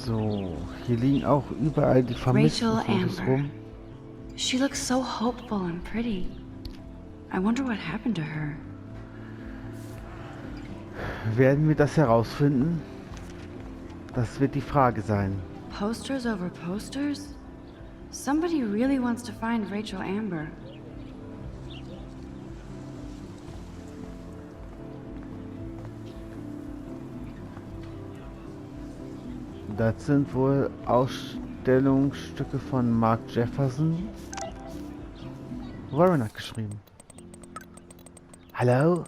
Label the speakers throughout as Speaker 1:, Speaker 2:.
Speaker 1: So, hier liegen auch überall die vermissten
Speaker 2: Rachel
Speaker 1: Fotos
Speaker 2: Amber.
Speaker 1: rum.
Speaker 2: She looks so hopeful and pretty. I wonder what happened to her.
Speaker 1: Werden wir das herausfinden? Das wird die Frage sein.
Speaker 2: Posters over posters? Somebody really wants to find Rachel Amber.
Speaker 1: Das sind wohl Ausstellungsstücke von Mark Jefferson. Warren hat geschrieben. Hallo?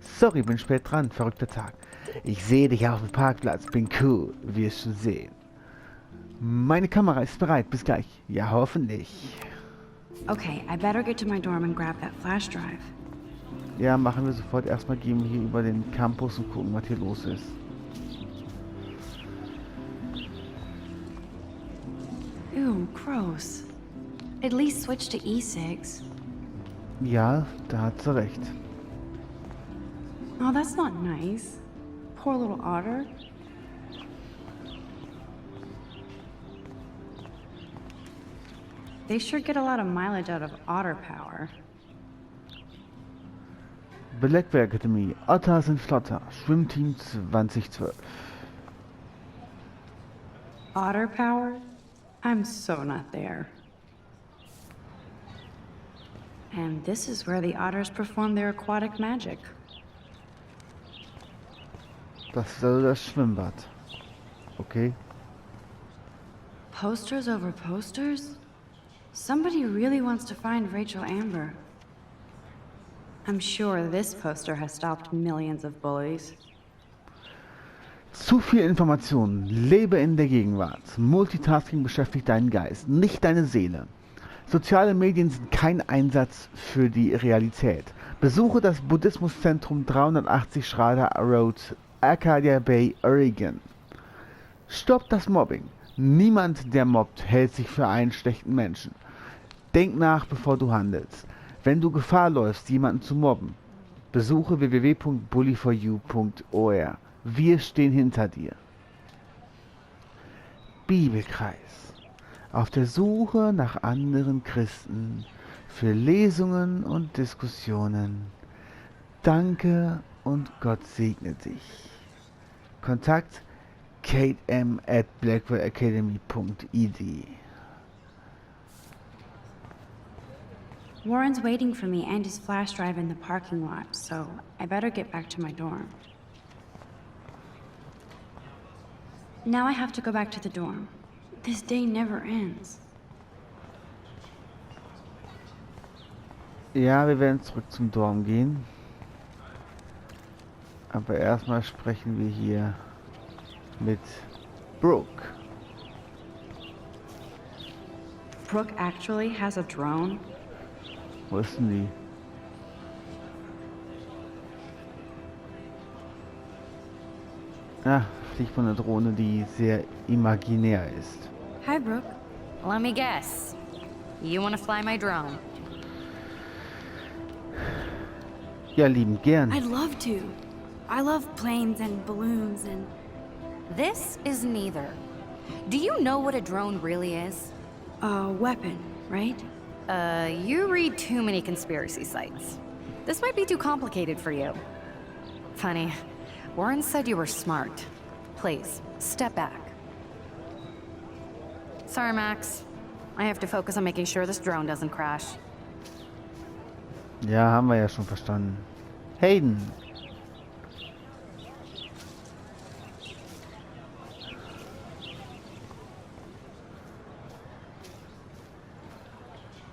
Speaker 1: Sorry, bin spät dran, verrückter Tag. Ich sehe dich auf dem Parkplatz, bin cool, wirst du sehen. Meine Kamera ist bereit, bis gleich. Ja, hoffentlich.
Speaker 2: Okay, I better get to my dorm and grab that flash drive.
Speaker 1: Ja, machen wir sofort. Erstmal gehen wir hier über den Campus und gucken, was hier los ist.
Speaker 2: Ew, gross. At least switch to e-cigs.
Speaker 1: Ja, da hat sie recht.
Speaker 2: Oh, that's not nice. Poor little otter. They sure get a lot of mileage out of otter power.
Speaker 1: Blackberry Akademie. Otter sind flotter. Schwimmteam 2012.
Speaker 2: Otter power? I'm so not there. And this is where the otters perform their aquatic magic.
Speaker 1: Das ist also das Schwimmbad. Okay.
Speaker 2: Posters over posters? Somebody really wants to find Rachel Amber. I'm sure this poster has stopped millions of bullies.
Speaker 1: Zu viel Informationen. Lebe in der Gegenwart. Multitasking beschäftigt deinen Geist, nicht deine Seele. Soziale Medien sind kein Einsatz für die Realität. Besuche das Buddhismuszentrum 380 Schrader Road, Arcadia Bay, Oregon. Stopp das Mobbing. Niemand, der mobbt, hält sich für einen schlechten Menschen. Denk nach, bevor du handelst. Wenn du Gefahr läufst, jemanden zu mobben, besuche www.bullyforyou.org. Wir stehen hinter dir. Bibelkreis. Auf der Suche nach anderen Christen für Lesungen und Diskussionen. Danke und Gott segne dich. Kontakt katem@blackwellacademy.ed.
Speaker 2: Warren's waiting for me and his flash drive in the parking lot, so I better get back to my dorm. Now I have to go back to the dorm. This day never ends.
Speaker 1: Ja, wir werden zurück zum Dorm gehen. Aber erstmal sprechen wir hier mit Brooke.
Speaker 2: Brooke actually has a drone?
Speaker 1: Wo ist denn die? Ah, fliegt von einer Drohne, die sehr imaginär ist.
Speaker 2: Hi, Brooke.
Speaker 3: Let me guess. You want to fly my drone?
Speaker 1: Ja, liebend gern.
Speaker 2: I'd love to. I love planes and balloons and...
Speaker 3: This is neither. Do you know what a drone really is?
Speaker 2: a weapon, right?
Speaker 3: You read too many conspiracy sites. This might be too complicated for you. Funny. Warren said you were smart. Please, step back. Sorry, Max. I have to focus on making sure this drone doesn't crash.
Speaker 1: Ja, haben wir ja schon verstanden. Hayden.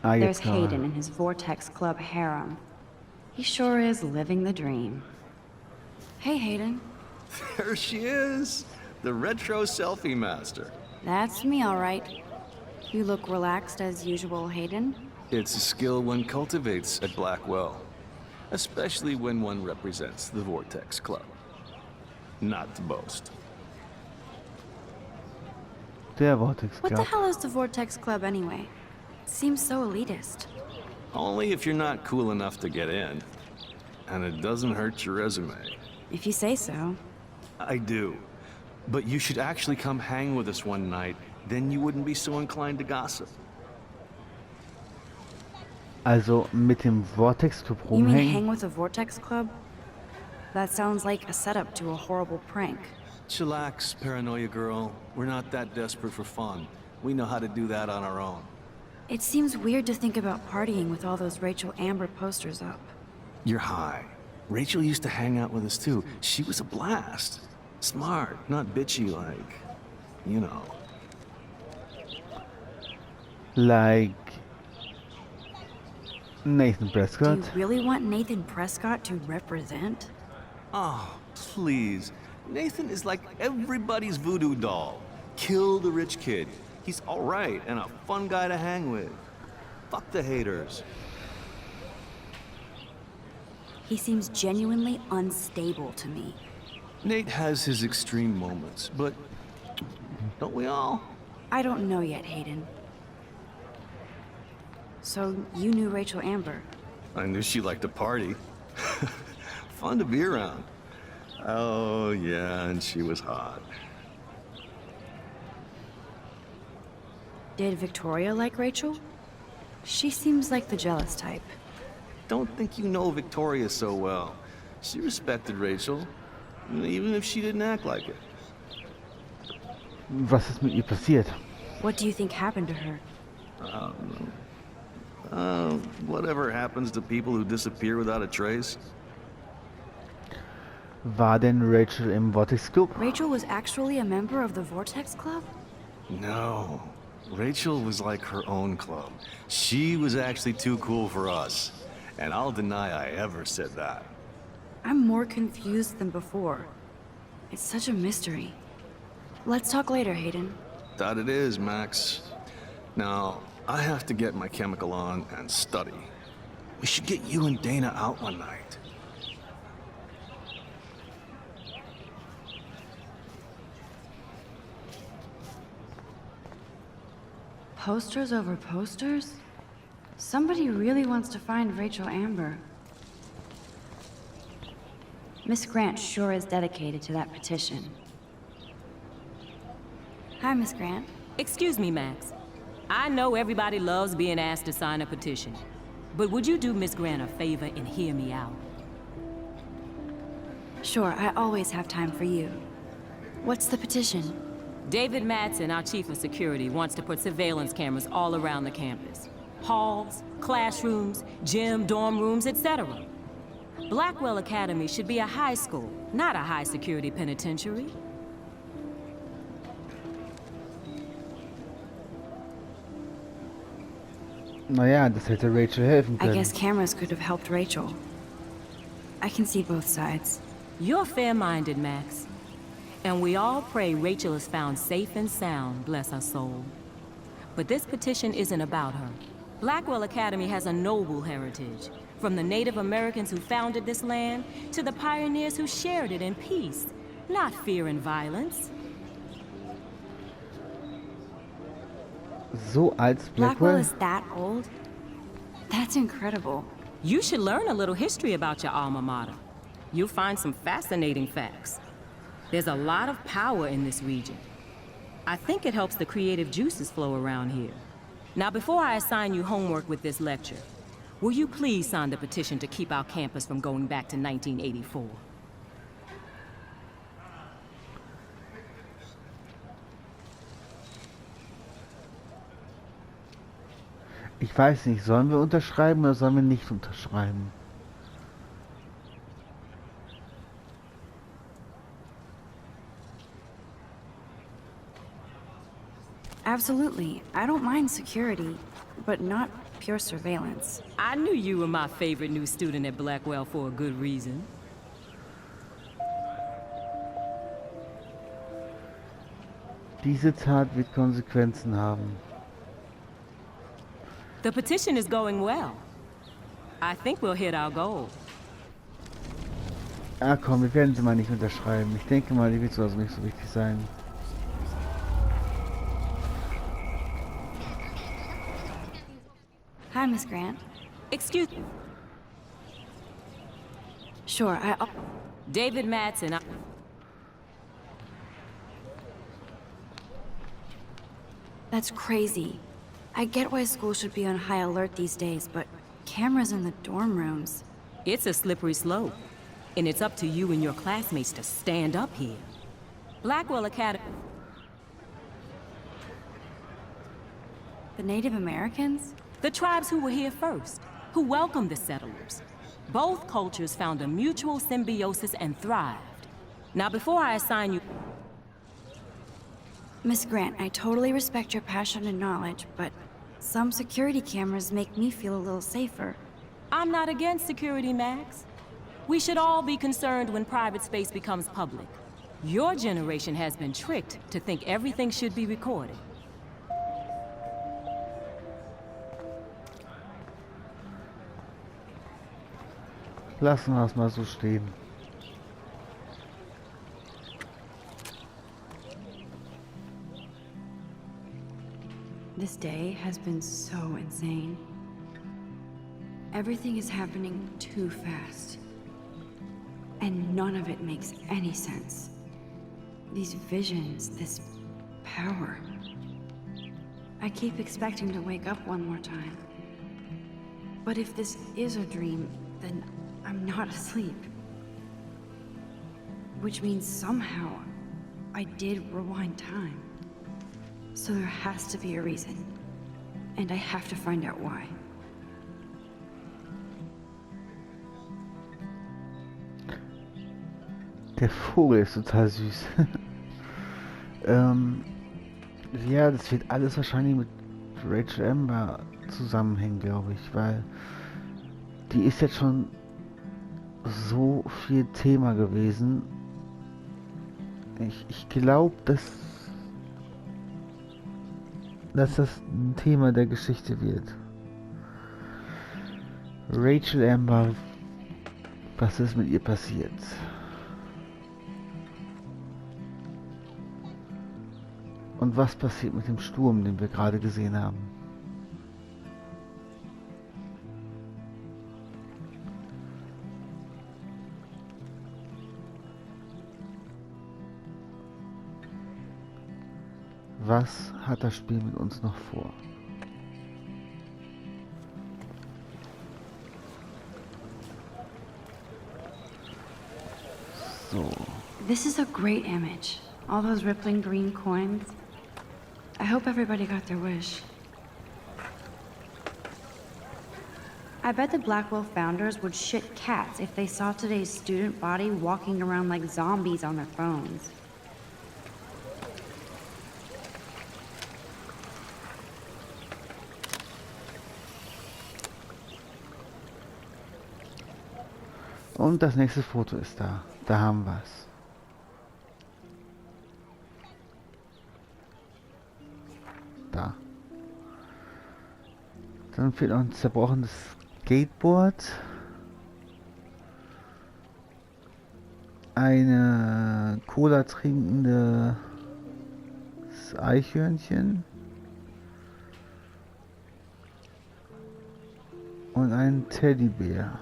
Speaker 1: Ah,
Speaker 2: There's
Speaker 1: jetzt noch.
Speaker 2: Hayden in his Vortex Club harem. He sure is living the dream. Hey, Hayden.
Speaker 4: There she is, the retro selfie master.
Speaker 2: That's me, all right. You look relaxed as usual, Hayden.
Speaker 4: It's a skill one cultivates at Blackwell, especially when one represents the Vortex Club. Not to boast.
Speaker 1: Der Vortex
Speaker 2: What the
Speaker 1: Club.
Speaker 2: hell is the Vortex Club anyway? It seems so elitist.
Speaker 4: Only if you're not cool enough to get in. And it doesn't hurt your resume.
Speaker 2: If you say so.
Speaker 4: I do. But you should actually come hang with us one night. Then you wouldn't be so inclined to gossip.
Speaker 1: Also mit dem Vortex Club
Speaker 2: You mean hang
Speaker 1: rumhängen?
Speaker 2: with the Vortex Club? That sounds like a setup to a horrible prank.
Speaker 4: Chillax, paranoia girl. We're not that desperate for fun. We know how to do that on our own.
Speaker 2: It seems weird to think about partying with all those Rachel Amber posters up.
Speaker 4: You're high. Rachel used to hang out with us too. She was a blast. Smart, not bitchy like, you know.
Speaker 1: Like Nathan
Speaker 2: Do
Speaker 1: Prescott?
Speaker 2: you really want Nathan Prescott to represent?
Speaker 4: Oh, please. Nathan is like everybody's voodoo doll. Kill the rich kid. He's all right and a fun guy to hang with. Fuck the haters.
Speaker 2: He seems genuinely unstable to me.
Speaker 4: Nate has his extreme moments, but don't we all?
Speaker 2: I don't know yet, Hayden. So, you knew Rachel Amber.
Speaker 4: I knew she liked to party. Fun to be around. Oh, yeah, and she was hot.
Speaker 2: Did Victoria like Rachel? She seems like the jealous type.
Speaker 4: Don't think you know Victoria so well. She respected Rachel, even if she didn't act like it.
Speaker 1: Was ist mit ihr passiert?
Speaker 2: What do you think happened to her?
Speaker 4: Whatever happens to people who disappear without a trace.
Speaker 1: War denn Rachel im Vortex Club?
Speaker 2: Rachel was actually a member of the Vortex Club?
Speaker 4: No. Rachel was like her own club. She was actually too cool for us. And I'll deny I ever said that.
Speaker 2: I'm more confused than before. It's such a mystery. Let's talk later, Hayden.
Speaker 4: That it is, Max. Now, I have to get my chemical on and study. We should get you and Dana out one night.
Speaker 2: Posters over posters? Somebody really wants to find Rachel Amber. Miss Grant sure is dedicated to that petition. Hi, Miss Grant.
Speaker 5: Excuse me, Max. I know everybody loves being asked to sign a petition. But would you do Miss Grant a favor and hear me out?
Speaker 2: Sure, I always have time for you. What's the petition?
Speaker 5: David Madsen, our chief of security, wants to put surveillance cameras all around the campus. Halls, classrooms, gym, dorm rooms, etc. Blackwell Academy should be a high school, not a high-security penitentiary.
Speaker 1: Naja, das hätte Rachel helfen
Speaker 2: I
Speaker 1: können.
Speaker 2: guess cameras could have helped Rachel. I can see both sides.
Speaker 5: You're fair-minded, Max. And we all pray Rachel is found safe and sound, bless her soul. But this petition isn't about her. Blackwell Academy has a noble heritage, from the Native Americans who founded this land to the pioneers who shared it in peace, not fear and violence.
Speaker 1: So als
Speaker 2: Blackwell
Speaker 1: Blackwell?
Speaker 2: is that old? That's incredible.
Speaker 5: You should learn a little history about your alma mater. You'll find some fascinating facts. There's a lot of power in this region. I think it helps the creative juices flow around here. Now, before I assign you homework with this lecture, will you please sign the petition to keep our campus from going back to 1984?
Speaker 1: Ich weiß nicht, sollen wir unterschreiben oder sollen wir nicht unterschreiben?
Speaker 2: Absolutely. I don't mind security, but not pure surveillance.
Speaker 5: I knew you were my favorite new student at Blackwell for a good reason.
Speaker 1: Diese Tat wird Konsequenzen haben.
Speaker 5: The petition is going well. I think we'll hit our goal.
Speaker 1: Ah komm, wir werden sie mal nicht unterschreiben. Ich denke mal, die wird so nicht so wichtig sein.
Speaker 2: Hi, Miss Grant.
Speaker 5: Excuse me.
Speaker 2: Sure,
Speaker 5: David Madsen.
Speaker 2: That's crazy. I get why school should be on high alert these days, but cameras in the dorm rooms.
Speaker 5: It's a slippery slope, and it's up to you and your classmates to stand up here. Blackwell Academy.
Speaker 2: The Native Americans?
Speaker 5: The tribes who were here first, who welcomed the settlers. Both cultures found a mutual symbiosis and thrived. Now, before I assign you...
Speaker 2: Miss Grant, I totally respect your passion and knowledge, but some security cameras make me feel a little safer.
Speaker 5: I'm not against security, Max. We should all be concerned when private space becomes public. Your generation has been tricked to think everything should be recorded.
Speaker 1: Lassen wir es mal so stehen.
Speaker 2: This day has been so insane. Everything is happening too fast. And none of it makes any sense. These visions, this power. I keep expecting to wake up one more time. But if this is a dream, then I'm not asleep. Which means somehow I did rewind time. So there has to be a reason. And I have to find out why.
Speaker 1: Der Vogel ist total süß. Ja, das wird alles wahrscheinlich mit Rachel Amber zusammenhängen, glaube ich, weil die ist jetzt schon so viel Thema gewesen. Ich glaube, dass das ein Thema der Geschichte wird. Rachel Amber, was ist mit ihr passiert? Und was passiert mit dem Sturm, den wir gerade gesehen haben? Was hat das Spiel mit uns noch vor? So.
Speaker 2: This is a great image. All those rippling green coins. I hope everybody got their wish. I bet the Blackwell founders would shit cats if they saw today's student body walking around like zombies on their phones.
Speaker 1: Und das nächste Foto ist da. Da haben wir es. Da. Dann fehlt noch ein zerbrochenes Skateboard. Eine Cola trinkende Eichhörnchen. Und ein Teddybär.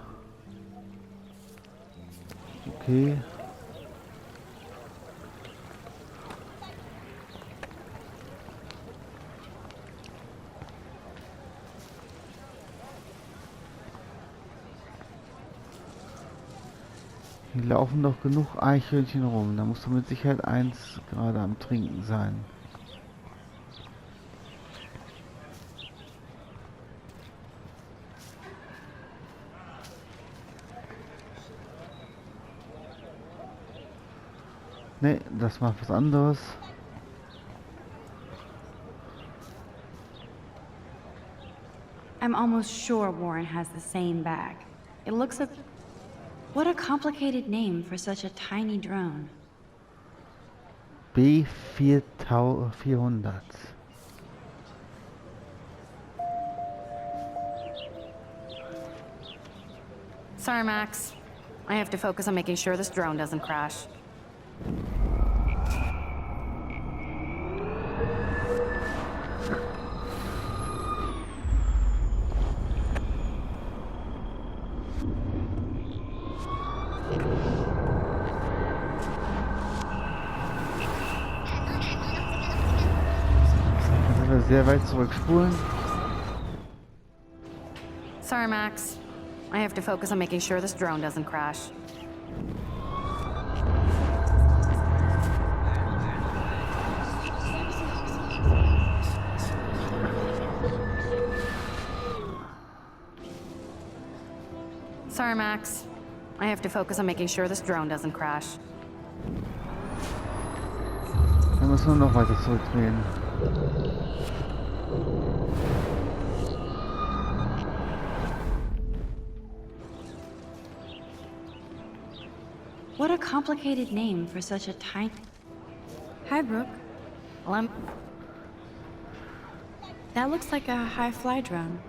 Speaker 1: Okay. Hier laufen doch genug Eichhörnchen rum. Da muss doch mit Sicherheit eins gerade am Trinken sein. Ne, das macht was anderes.
Speaker 2: I'm almost sure Warren has the same bag. It looks a... What a complicated name for such a tiny drone.
Speaker 1: B400.
Speaker 3: Sorry, Max. I have to focus on making sure this drone doesn't crash.
Speaker 1: Wenn wir sehr weit zurückspulen.
Speaker 3: Sorry, Max. I have to focus on making sure this drone doesn't crash. Sorry, Max. I have to focus on making sure this drone doesn't crash.
Speaker 1: Wir müssen nur noch weiter zurückdrehen.
Speaker 2: What a complicated name for such a tiny... Hi, Brooke. That looks like a high-fly drone.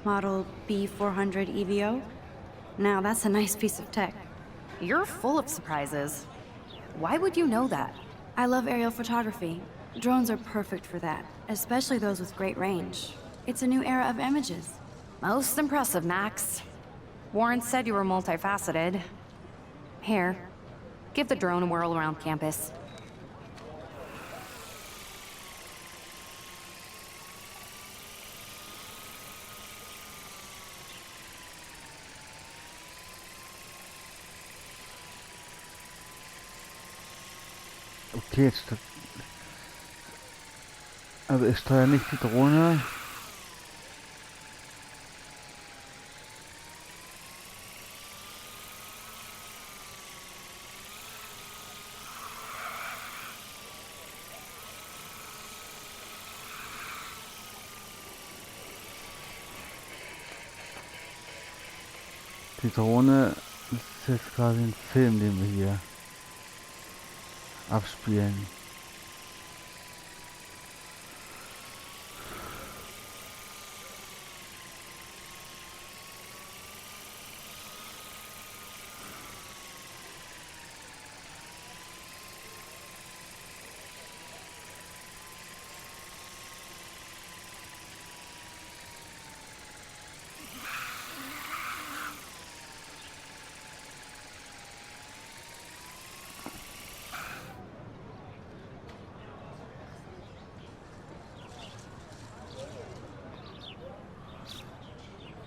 Speaker 2: Model B400 EVO. Now, that's a nice piece of tech.
Speaker 3: You're full of surprises. Why would you know that?
Speaker 2: I love aerial photography. Drones are perfect for that, especially those with great range. It's a new era of images.
Speaker 3: Most impressive, Max. Warren said you were multifaceted. Here, give the drone a whirl around campus.
Speaker 1: Okay, jetzt also ich steuere nicht die Drohne. Die Drohne ist jetzt quasi ein Film, den wir hier abspielen.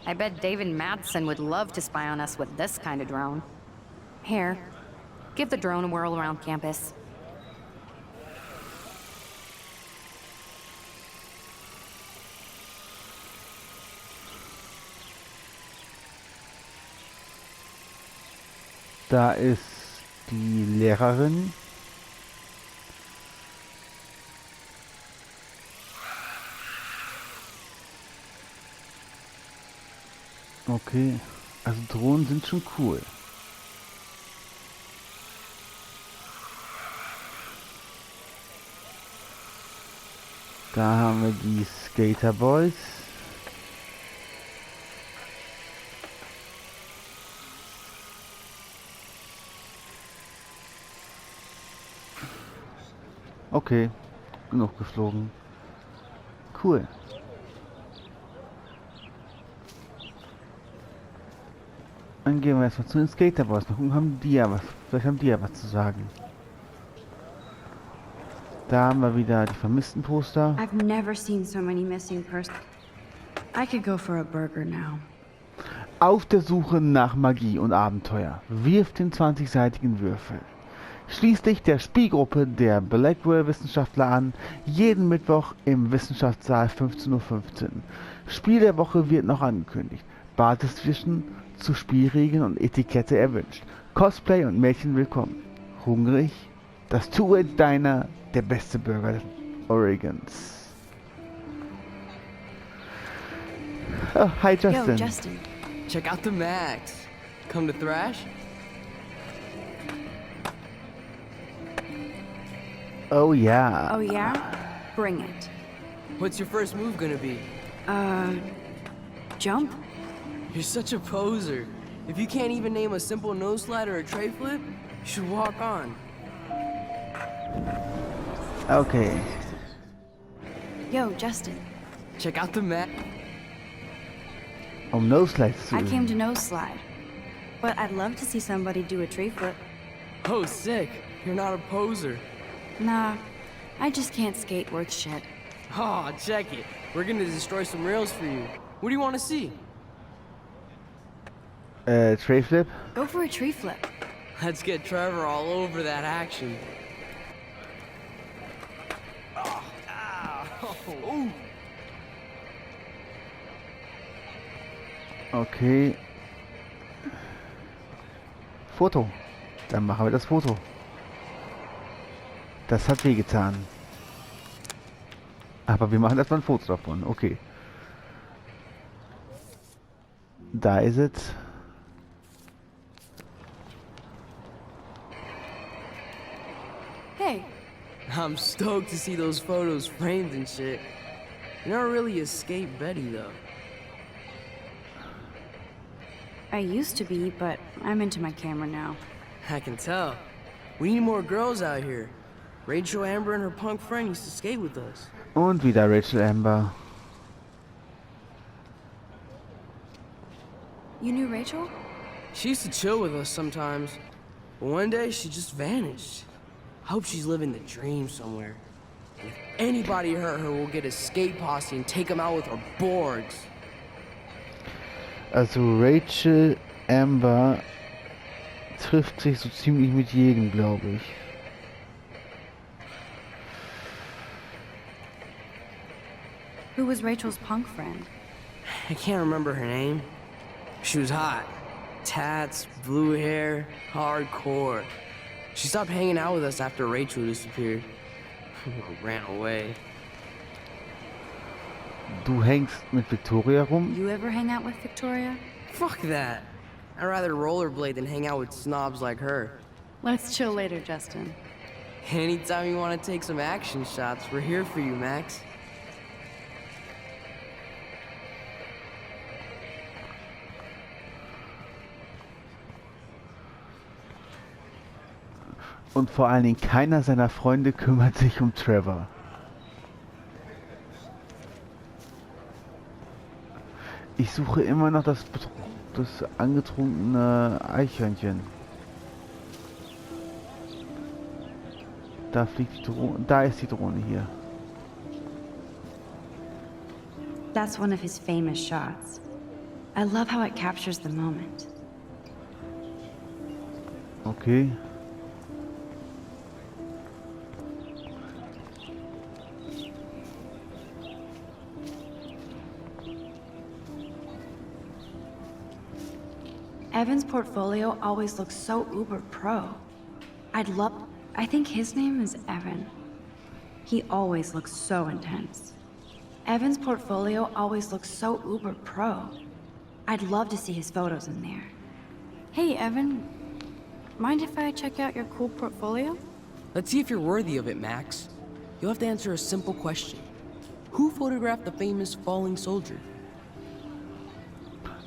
Speaker 3: I bet David Madsen would love to spy on us with this kind of drone. Here, give the drone a whirl around campus.
Speaker 1: Da ist die Lehrerin. Okay, also Drohnen sind schon cool. Da haben wir die Skater Boys. Okay, genug geflogen. Cool. Dann gehen wir erstmal zu den Skater Boys. Mal gucken, haben die ja was. Vielleicht haben die ja was zu sagen. Da haben wir wieder die vermissten Poster.
Speaker 2: I've never seen so many missing persons. I could go for a burger now.
Speaker 1: Auf der Suche nach Magie und Abenteuer. Wirf den 20-seitigen Würfel. Schließ dich der Spielgruppe der Blackwell-Wissenschaftler an, jeden Mittwoch im Wissenschaftssaal 15:15 Uhr. Spiel der Woche wird noch angekündigt. Badezwischen zu Spielregeln und Etikette erwünscht. Cosplay und Mädchen willkommen. Hungrig? Das Two-Way Diner, der beste Burger Oregons. Oh, hi Justin.
Speaker 2: Yo, Justin.
Speaker 6: Check out the Max. Come to thrash?
Speaker 1: Oh yeah.
Speaker 2: Oh yeah? Bring it.
Speaker 6: What's your first move gonna be?
Speaker 2: Jump?
Speaker 6: You're such a poser. If you can't even name a simple nose slide or a tray flip, you should walk on.
Speaker 1: Okay.
Speaker 2: Yo, Justin.
Speaker 6: Check out the Max.
Speaker 1: No slides zu
Speaker 2: I came
Speaker 1: üben.
Speaker 2: to no slide. But I'd love to see somebody do a tree flip.
Speaker 6: Oh, sick. You're not a poser.
Speaker 2: Nah, I just can't skate worth shit.
Speaker 6: Oh, check it. We're gonna destroy some rails for you. What do you want to see?
Speaker 1: Tray flip?
Speaker 2: Go for a tree flip.
Speaker 6: Let's get Trevor all over that action.
Speaker 1: Okay. Foto. Dann machen wir das Foto. Das hat wehgetan. Aber wir machen erstmal ein Foto davon. Okay. Da ist es.
Speaker 2: Hey,
Speaker 6: I'm stoked to see those photos framed and shit. You're not really escape Betty, though.
Speaker 2: I used to be, but I'm into my camera now.
Speaker 6: I can tell. We need more girls out here. Rachel, Amber, and her punk friend used to skate with us.
Speaker 1: Und wieder Rachel Amber.
Speaker 2: You knew Rachel?
Speaker 6: She used to chill with us sometimes, but one day she just vanished. I hope she's living the dream somewhere. And if anybody hurt her, we'll get a skate posse and take them out with our boards.
Speaker 1: Also Rachel Amber trifft sich so ziemlich mit jedem, glaube ich.
Speaker 2: Who was Rachel's punk friend?
Speaker 6: I can't remember her name. She was hot. Tats, blue hair, hardcore. She stopped hanging out with us after Rachel disappeared. Ran away.
Speaker 1: Du hängst mit Victoria rum?
Speaker 2: You ever hang out with Victoria?
Speaker 6: Fuck that. I'd rather rollerblade than hang out with snobs like her.
Speaker 2: Let's chill later, Justin.
Speaker 6: Anytime you want to take some action shots, we're here for you, Max.
Speaker 1: Und vor allen Dingen keiner seiner Freunde kümmert sich um Trevor. Ich suche immer noch das angetrunkene Eichhörnchen. Da fliegt die Drohne. Da ist die Drohne hier.
Speaker 2: That's one of his famous shots. I love how it captures the moment.
Speaker 1: Okay.
Speaker 2: Evan's portfolio always looks so uber pro. I think his name is Evan. He always looks so intense. Evan's portfolio always looks so uber pro. I'd love to see his photos in there. Hey, Evan. Mind if I check out your cool portfolio?
Speaker 6: Let's see if you're worthy of it, Max. You'll have to answer a simple question. Who photographed the famous falling soldier?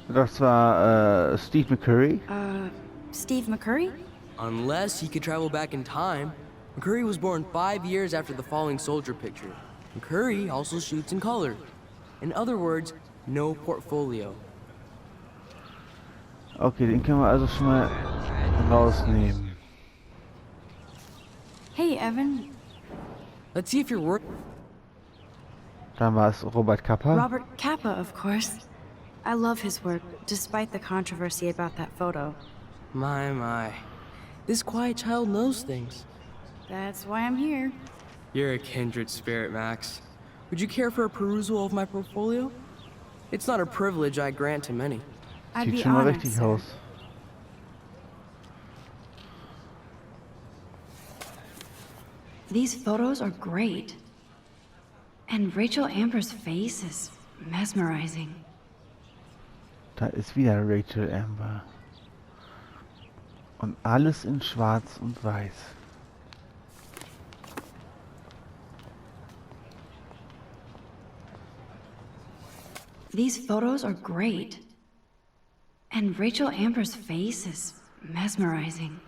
Speaker 1: Das war Steve McCurry.
Speaker 2: Steve McCurry?
Speaker 6: Unless he could travel back in time. McCurry was born 5 years after the falling soldier picture. McCurry also shoots in color. In other words, no portfolio.
Speaker 1: Okay, den können wir also schon mal rausnehmen.
Speaker 2: Hey, Evan.
Speaker 6: Let's see if you're worth.
Speaker 1: Dann war es Robert Kappa.
Speaker 2: Robert Kappa, of course. I love his work, despite the controversy about that photo.
Speaker 6: My. This quiet child knows things.
Speaker 2: That's why I'm here.
Speaker 6: You're a kindred spirit, Max. Would you care for a perusal of my portfolio? It's not a privilege I grant to many.
Speaker 2: I'd
Speaker 1: Sieht
Speaker 2: be
Speaker 1: schon mal
Speaker 2: honored,
Speaker 1: richtig
Speaker 2: sir.
Speaker 1: aus.
Speaker 2: These photos are great. And Rachel Amber's face is mesmerizing.
Speaker 1: Da ist wieder Rachel Amber. Und alles in schwarz und weiß.
Speaker 2: These photos are great. And Rachel Amber's face is mesmerizing.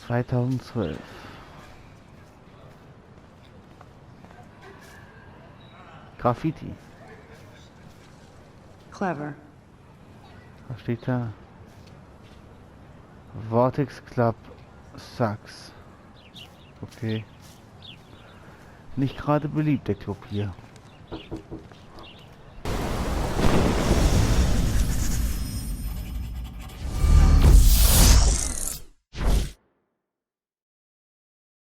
Speaker 1: 2012. Graffiti.
Speaker 2: Clever.
Speaker 1: Was steht da? Vortex Club Sucks. Okay. Nicht gerade beliebt, der Club hier.